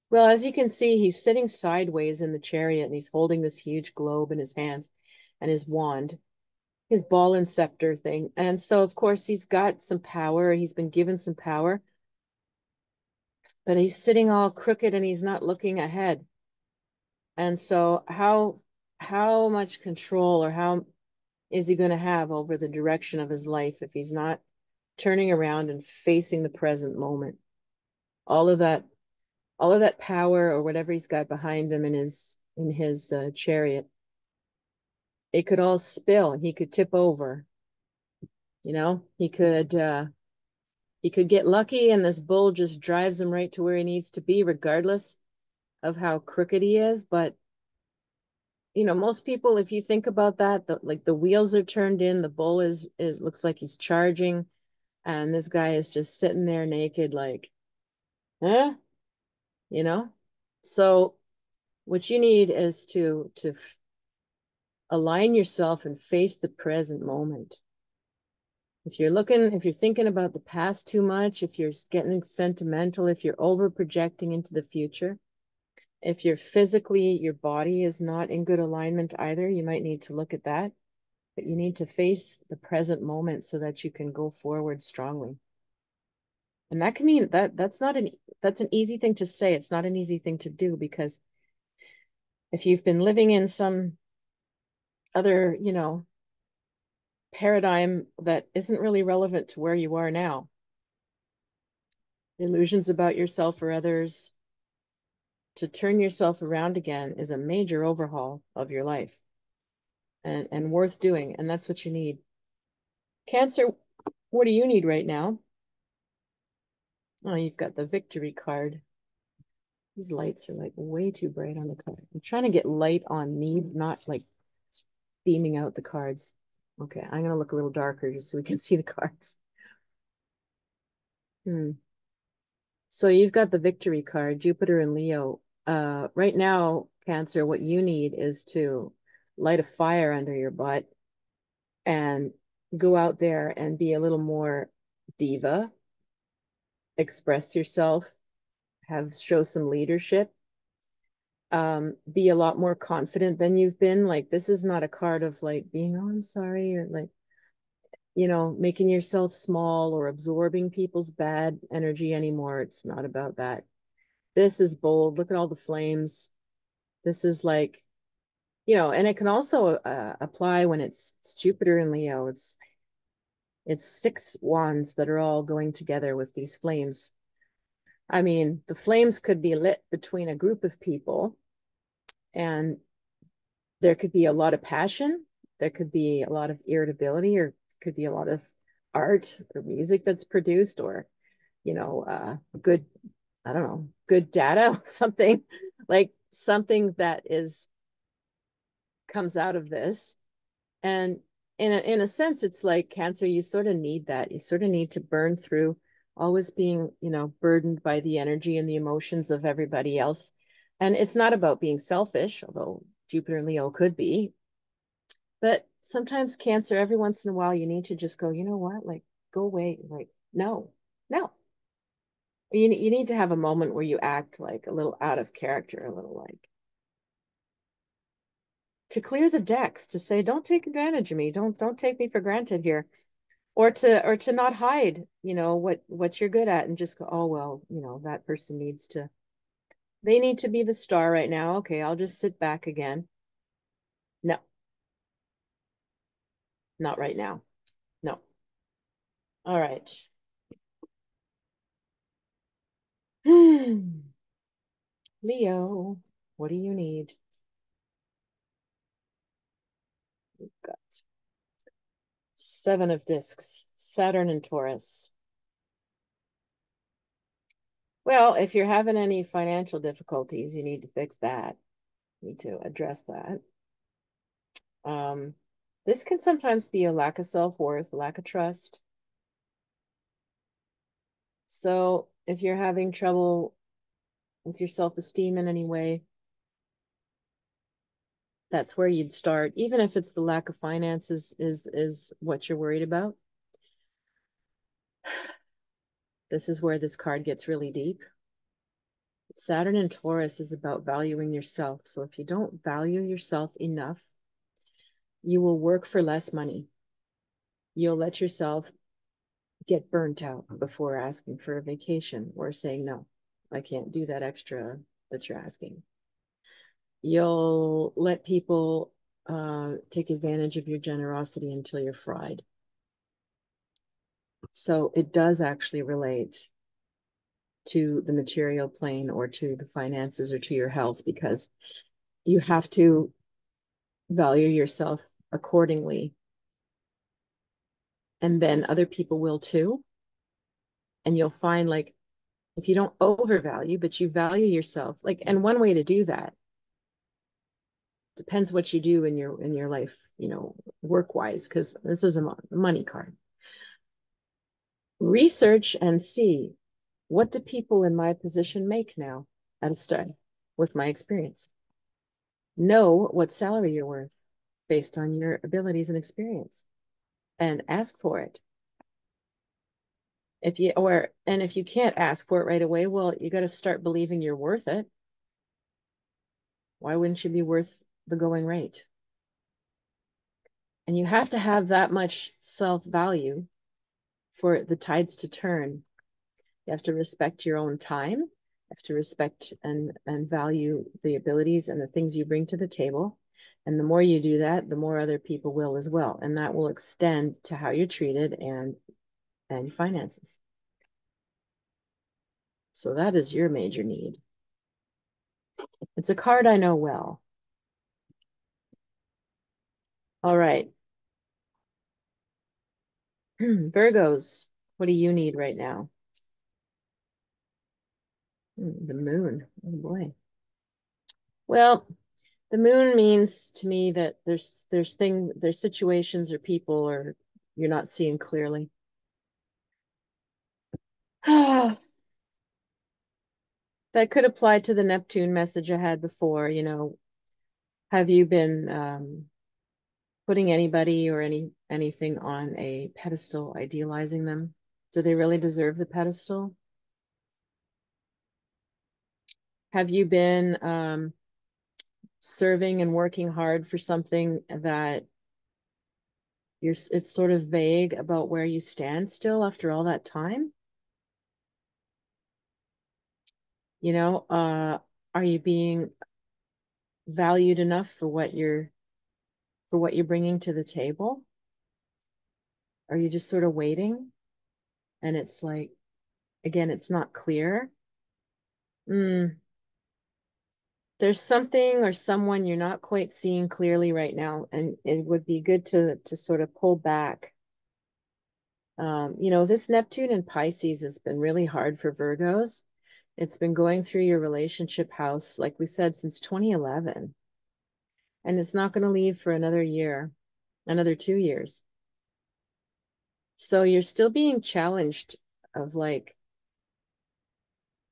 well, as you can see, he's sitting sideways in the chariot and he's holding this huge globe in his hands and his wand, his ball and scepter thing. And so, of course, he's got some power. He's been given some power, but he's sitting all crooked and he's not looking ahead. And so how much control or how is he going to have over the direction of his life if he's not turning around and facing the present moment? All of that power or whatever he's got behind him in his chariot, it could all spill and he could tip over. You know, he could get lucky and this bull just drives him right to where he needs to be, regardless of how crooked he is. But you know, most people, if you think about that, like the wheels are turned in, the bull is looks like he's charging, and this guy is just sitting there naked, like, huh? You know? So what you need is to align yourself and face the present moment. If you're thinking about the past too much, if you're getting sentimental, if you're over projecting into the future, if you're physically, your body is not in good alignment either, you might need to look at that. But you need to face the present moment so that you can go forward strongly. And that can mean that's an easy thing to say. It's not an easy thing to do, because if you've been living in some other, paradigm that isn't really relevant to where you are now, illusions about yourself or others, to turn yourself around again is a major overhaul of your life, and worth doing. And that's what you need. Cancer, what do you need right now? Oh, you've got the Victory card. These lights are like way too bright on the card. I'm trying to get light on me, not like beaming out the cards. Okay, I'm going to look a little darker just so we can see the cards. So you've got the Victory card, Jupiter and Leo. Right now, Cancer, what you need is to light a fire under your butt and go out there and be a little more diva, express yourself, show some leadership, be a lot more confident than you've been. Like, this is not a card of like being, oh, I'm sorry, or like, making yourself small or absorbing people's bad energy anymore. It's not about that. This is bold. Look at all the flames. This is like, and it can also apply when it's Jupiter and Leo. It's 6 wands that are all going together with these flames. I mean, the flames could be lit between a group of people, and there could be a lot of passion. There could be a lot of irritability, or could be a lot of art or music that's produced, or, good, I don't know, good data, something like something that comes out of this. And in a sense, it's like Cancer, you sort of need that. You sort of need to burn through always being, burdened by the energy and the emotions of everybody else. And it's not about being selfish, although Jupiter and Leo could be. But sometimes Cancer, every once in a while, you need to just go, you know what, like, go away. Like, no. You need to have a moment where you act like a little out of character, a little like, to clear the decks, to say, don't take advantage of me. Don't take me for granted here. Or to not hide, what you're good at, and just go, oh, well, that person they need to be the star right now. Okay, I'll just sit back again. No, not right now. No. All right. Leo, what do you need? We've got Seven of Discs, Saturn and Taurus. Well, if you're having any financial difficulties, you need to fix that. You need to address that. This can sometimes be a lack of self-worth, lack of trust. So if you're having trouble with your self-esteem in any way, that's where you'd start. Even if it's the lack of finances is what you're worried about. This is where this card gets really deep. Saturn and Taurus is about valuing yourself. So if you don't value yourself enough, you will work for less money. You'll let yourself get burnt out before asking for a vacation or saying, no, I can't do that extra that you're asking. You'll let people take advantage of your generosity until you're fried. So it does actually relate to the material plane or to the finances or to your health, because you have to value yourself accordingly. And then other people will too. And you'll find, like, if you don't overvalue, but you value yourself, like, and one way to do that depends what you do in your life, work wise, because this is a money card. Research and see, what do people in my position make now at a study with my experience? Know what salary you're worth based on your abilities and experience, and ask for it. If you can't ask for it right away, well, you got to start believing you're worth it. Why wouldn't you be worth the going rate? And you have to have that much self-value for the tides to turn. You have to respect your own time. You have to respect and value the abilities and the things you bring to the table. And the more you do that, the more other people will as well. And that will extend to how you're treated and finances. So that is your major need. It's a card I know well. All right. Virgos, what do you need right now? The moon. Oh boy. Well, the moon means to me that there's situations or people or you're not seeing clearly. That could apply to the Neptune message I had before. Have you been putting anybody or anything on a pedestal, idealizing them? Do they really deserve the pedestal? Have you been serving and working hard for something that it's sort of vague about where you stand still after all that time? Are you being valued enough for what you're bringing to the table? Are you just sort of waiting? And it's like, again, it's not clear. There's something or someone you're not quite seeing clearly right now, and it would be good to sort of pull back. This Neptune in Pisces has been really hard for Virgos. It's been going through your relationship house, like we said, since 2011. And it's not going to leave for another year, another 2 years. So you're still being challenged of, like,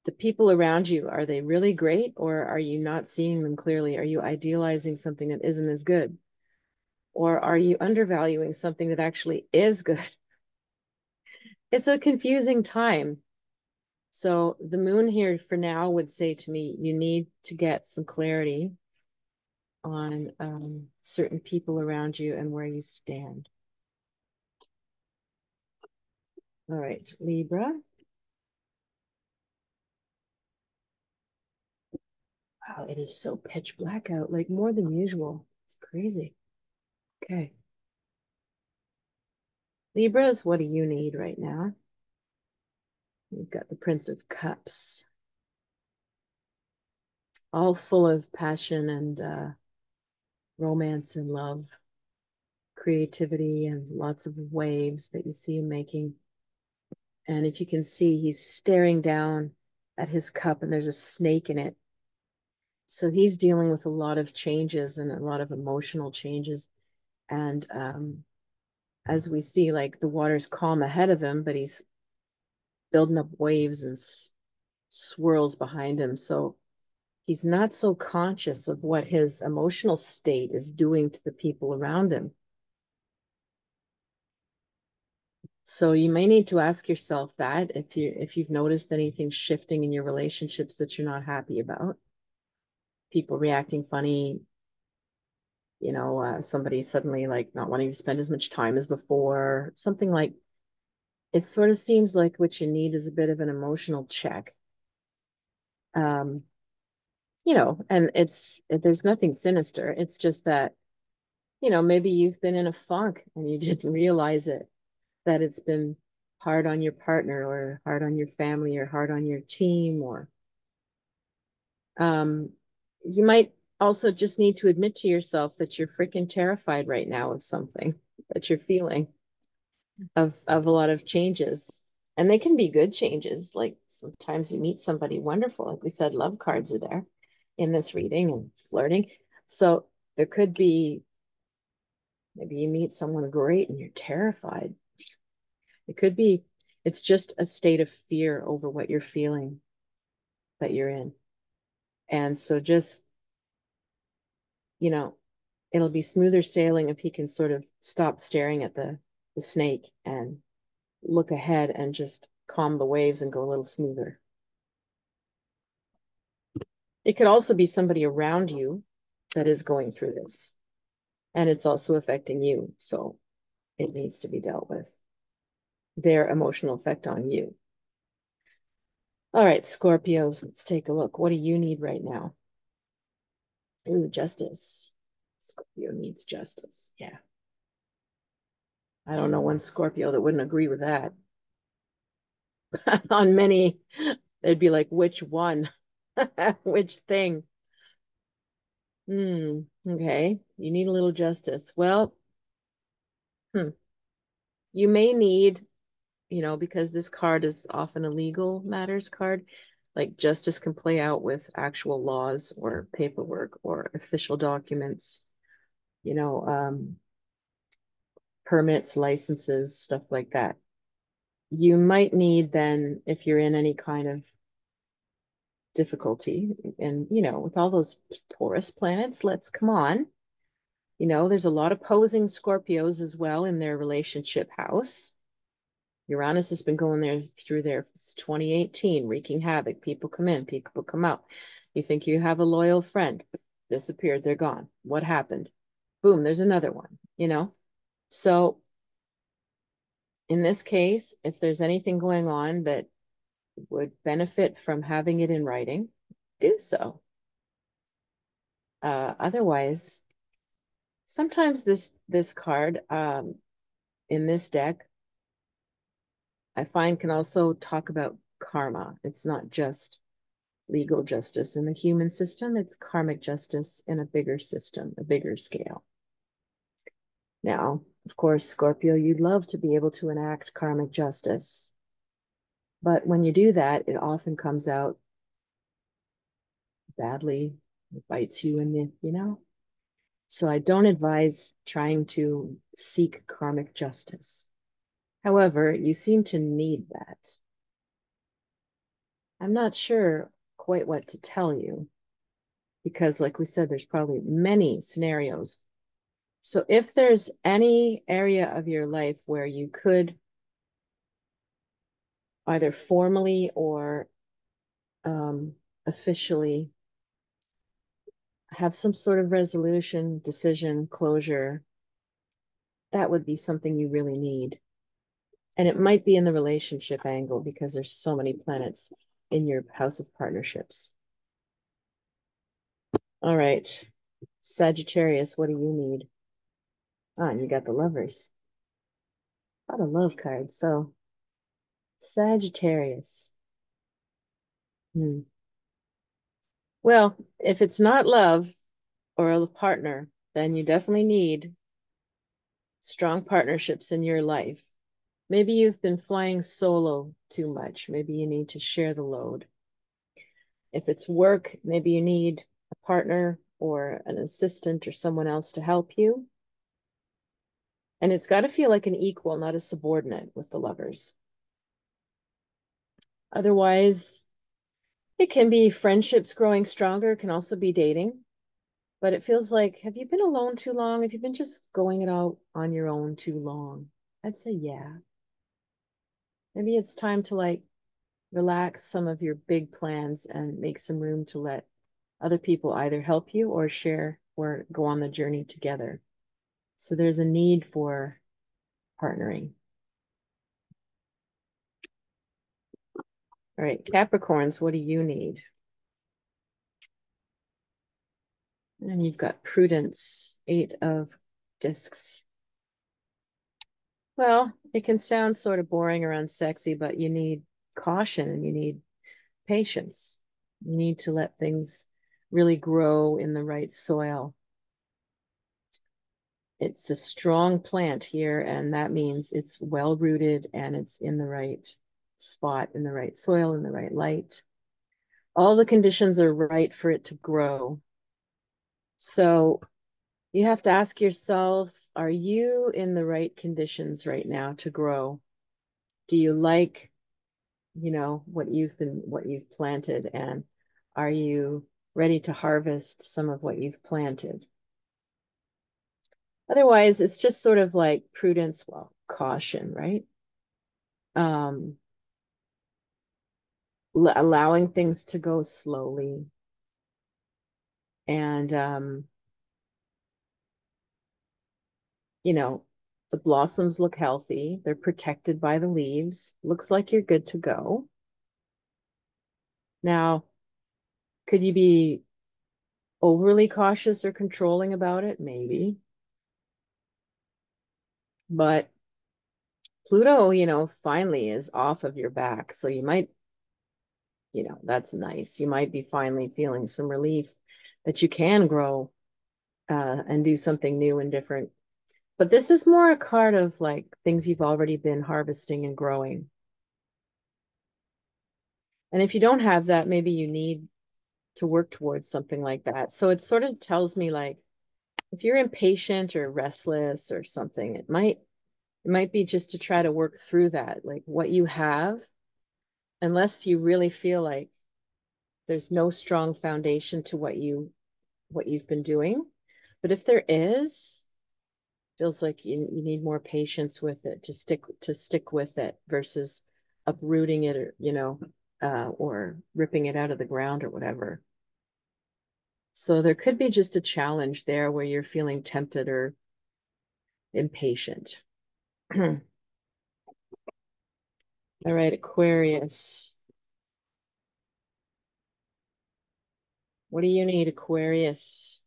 the people around you, are they really great, or are you not seeing them clearly? Are you idealizing something that isn't as good? Or are you undervaluing something that actually is good? It's a confusing time. So the moon here for now would say to me, you need to get some clarity on certain people around you and where you stand. All right, Libra. Wow, it is so pitch black out, like more than usual. It's crazy. Okay. Libras, what do you need right now? We've got the Prince of Cups. all full of passion and romance and love, creativity, and lots of waves that you see him making. And if you can see, he's staring down at his cup and there's a snake in it. So he's dealing with a lot of changes and a lot of emotional changes. And as we see, like the water's calm ahead of him, but he's building up waves and swirls behind him. So he's not so conscious of what his emotional state is doing to the people around him. So you may need to ask yourself that if you've noticed anything shifting in your relationships that you're not happy about. People reacting funny, somebody suddenly like not wanting to spend as much time as before, something like it sort of seems like what you need is a bit of an emotional check. Um, and there's nothing sinister. It's just that, maybe you've been in a funk and you didn't realize it, that it's been hard on your partner or hard on your family or hard on your team, or you might also just need to admit to yourself that you're freaking terrified right now of something that you're feeling, of a lot of changes. And they can be good changes. Like sometimes you meet somebody wonderful. Like we said, love cards are there in this reading, and flirting. So there could be, maybe you meet someone great and you're terrified. It could be, it's just a state of fear over what you're feeling that you're in. And so just, it'll be smoother sailing if he can sort of stop staring at the snake and look ahead and just calm the waves and go a little smoother. It could also be somebody around you that is going through this, and it's also affecting you. So it needs to be dealt with, their emotional effect on you. All right, Scorpios, let's take a look. What do you need right now? Ooh, justice. Scorpio needs justice. Yeah. I don't know one Scorpio that wouldn't agree with that. On many, they'd be like, which one? Which thing? Okay. You need a little justice. Well, you may need, because this card is often a legal matters card, like justice can play out with actual laws or paperwork or official documents, you know, um, permits, licenses, stuff like that. You might need then, if you're in any kind of difficulty, and, with all those Taurus planets, come on. There's a lot of posing Scorpios as well in their relationship house. Uranus has been going there through there since 2018, wreaking havoc. People come in, people come out. You think you have a loyal friend, disappeared, they're gone. What happened? Boom, there's another one. So in this case, if there's anything going on that would benefit from having it in writing, do so. Otherwise, sometimes this card in this deck, I find, can also talk about karma. It's not just legal justice in the human system, it's karmic justice in a bigger system, a bigger scale. Now, of course, Scorpio, you'd love to be able to enact karmic justice. But when you do that, it often comes out badly. It bites you in the. So I don't advise trying to seek karmic justice. However, you seem to need that. I'm not sure quite what to tell you because, like we said, there's probably many scenarios. So if there's any area of your life where you could either formally or officially have some sort of resolution, decision, closure, that would be something you really need. And it might be in the relationship angle because there's so many planets in your house of partnerships. All right. Sagittarius, what do you need? Ah, and you got the lovers. A lot of love cards. So Sagittarius. Well, if it's not love or a partner, then you definitely need strong partnerships in your life. Maybe you've been flying solo too much. Maybe you need to share the load. If it's work, maybe you need a partner or an assistant or someone else to help you. And it's got to feel like an equal, not a subordinate with the lovers. Otherwise, it can be friendships growing stronger, it can also be dating. But it feels like, have you been alone too long? Have you been just going it out on your own too long? I'd say, yeah. Maybe it's time to like relax some of your big plans and make some room to let other people either help you or share or go on the journey together. So there's a need for partnering. All right, Capricorns, what do you need? And you've got prudence, 8 of discs. Well, it can sound sort of boring or unsexy, but you need caution and you need patience. You need to let things really grow in the right soil. It's a strong plant here, and that means it's well rooted and it's in the right spot, in the right soil, in the right light. All the conditions are right for it to grow. So you have to ask yourself, are you in the right conditions right now to grow? Do you like, what you've planted, and are you ready to harvest some of what you've planted? Otherwise, it's just sort of like prudence, well, caution, right? Um, allowing things to go slowly. And, the blossoms look healthy. They're protected by the leaves. Looks like you're good to go. Now, could you be overly cautious or controlling about it? Maybe. But Pluto, finally is off of your back. So you might, that's nice. You might be finally feeling some relief that you can grow and do something new and different. But this is more a card of like things you've already been harvesting and growing. And if you don't have that, maybe you need to work towards something like that. So it sort of tells me like if you're impatient or restless or something, it might be just to try to work through that, like what you have, unless you really feel like there's no strong foundation to what you've been doing. But if there is, feels like you need more patience with it to stick with it versus uprooting it or ripping it out of the ground or whatever. So there could be just a challenge there where you're feeling tempted or impatient. All right, Aquarius. What do you need, Aquarius?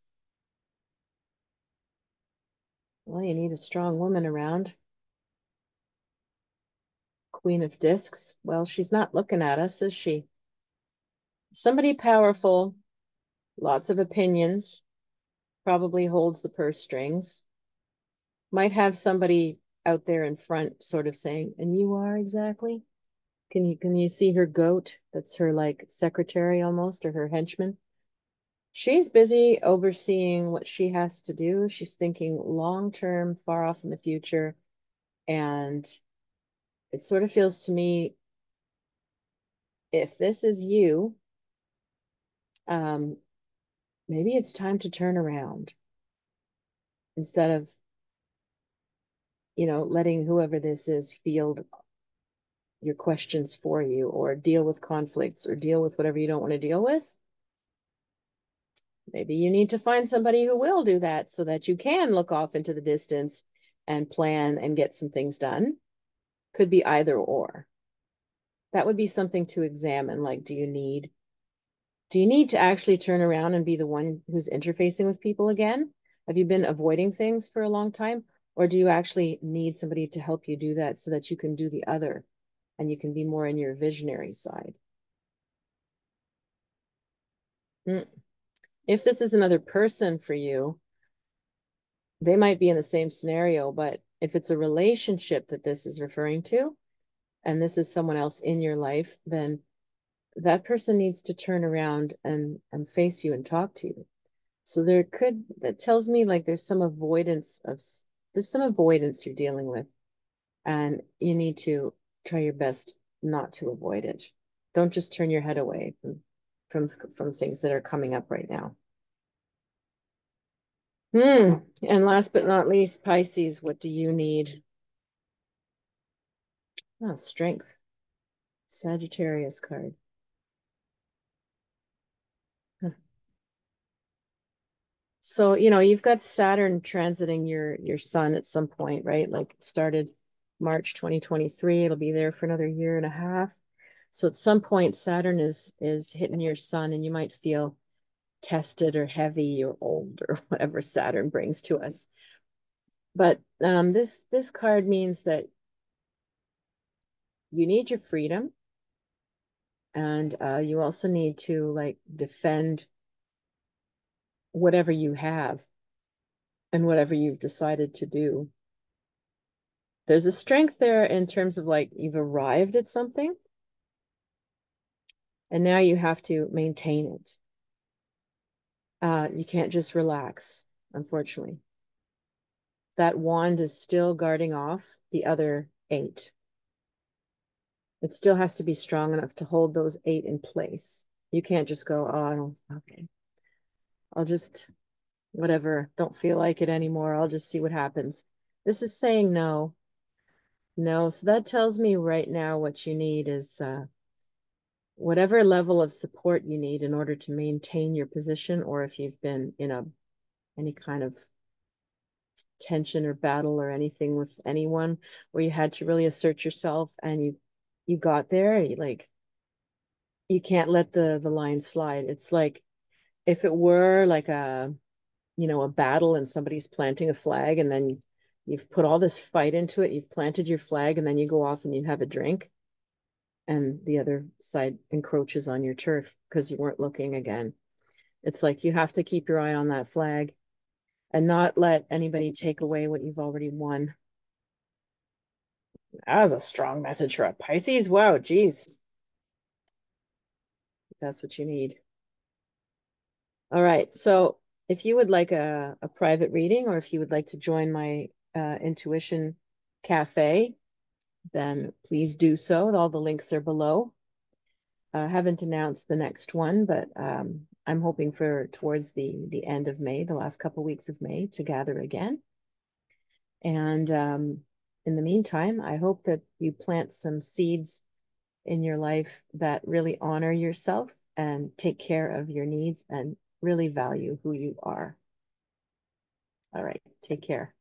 Well, you need a strong woman around. Queen of Discs. Well, she's not looking at us, is she? Somebody powerful, lots of opinions, probably holds the purse strings. Might have somebody out there in front sort of saying, and you are exactly? Can you see her goat? That's her like secretary almost, or her henchman. She's busy overseeing what she has to do. She's thinking long term, far off in the future. And it sort of feels to me, if this is you, um, maybe it's time to turn around instead of, letting whoever this is field your questions for you or deal with conflicts or deal with whatever you don't want to deal with. Maybe you need to find somebody who will do that so that you can look off into the distance and plan and get some things done. Could be either or. That would be something to examine. Like, do you need to actually turn around and be the one who's interfacing with people again? Have you been avoiding things for a long time? Or do you actually need somebody to help you do that so that you can do the other and you can be more in your visionary side? Mm. If this is another person for you, they might be in the same scenario, but if it's a relationship that this is referring to, and this is someone else in your life, then that person needs to turn around and face you and talk to you. So that tells me like there's some avoidance you're dealing with, and you need to try your best not to avoid it. Don't just turn your head away from things that are coming up right now. And last but not least, Pisces, what do you need? Oh, strength. Sagittarius card. Huh. So, you've got Saturn transiting your sun at some point, right? Like it started March 2023. It'll be there for another year and a half. So at some point, Saturn is hitting your sun, and you might feel tested or heavy or old or whatever Saturn brings to us. But this card means that you need your freedom, and you also need to like defend whatever you have and whatever you've decided to do. There's a strength there in terms of like you've arrived at something and now you have to maintain it. You can't just relax, unfortunately. That wand is still guarding off the other 8. It still has to be strong enough to hold those 8 in place. You can't just go, oh, okay. I'll just, whatever, don't feel like it anymore. I'll just see what happens. This is saying no. No, so that tells me right now what you need is whatever level of support you need in order to maintain your position, or if you've been in any kind of tension or battle or anything with anyone where you had to really assert yourself and you got there, you can't let the line slide. It's like if it were like a battle and somebody's planting a flag, and then you've put all this fight into it, you've planted your flag, and then you go off and you have a drink and the other side encroaches on your turf because you weren't looking again. It's like you have to keep your eye on that flag and not let anybody take away what you've already won. That was a strong message for a Pisces. Wow, geez. That's what you need. All right. So if you would like a private reading, or if you would like to join my intuition cafe, then please do so. All the links are below. Haven't announced the next one, but I'm hoping for towards the end of May, the last couple weeks of May, to gather again. And in the meantime, I hope that you plant some seeds in your life that really honor yourself and take care of your needs and really value who you are. All right, take care.